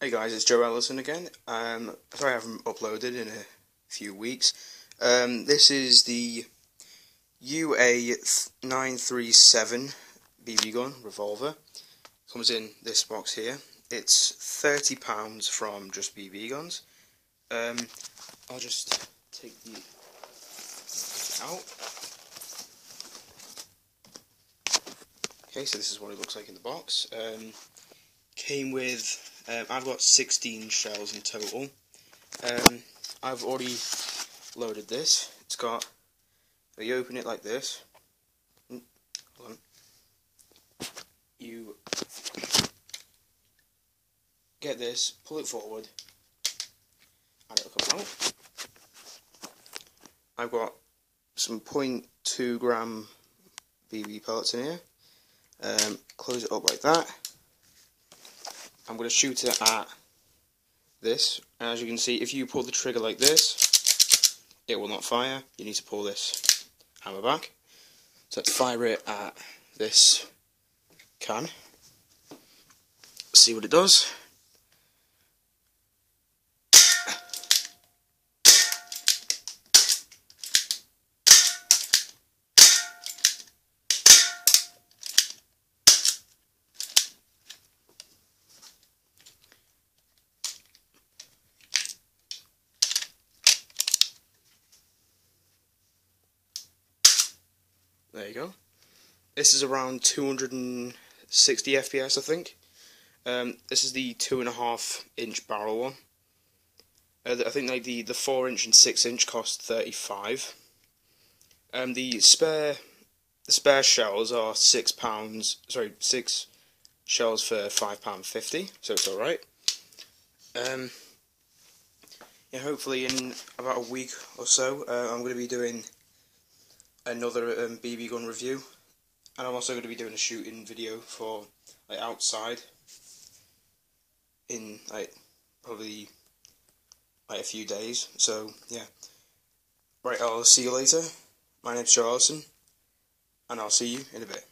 Hey guys, it's Joe Ellison again. Sorry I haven't uploaded in a few weeks. This is the UA 937 BB gun revolver. Comes in this box here. It's £30 from Just BB Guns. I'll just take the out. Okay, so this is what it looks like in the box. Came with I've got 16 shells in total. I've already loaded this. It's got, you open it like this. Hold on. You get this, pull it forward, and it'll come out. I've got some 0.2 gram BB pellets in here. Close it up like that. I'm going to shoot it at this, and as you can see, if you pull the trigger like this, it will not fire. You need to pull this hammer back. So let's fire it at this can. See what it does. There you go. This is around 260 FPS, I think. This is the 2.5 inch barrel one. I think like the 4 inch and 6 inch cost £35. The spare shells are £6. Sorry, 6 shells for £5.50. So it's all right. Yeah, hopefully in about a week or so, I'm going to be doing another BB gun review, and I'm also going to be doing a shooting video for like outside in like probably like a few days. So yeah, right, I'll see you later. My name's Joe Ellison, and I'll see you in a bit.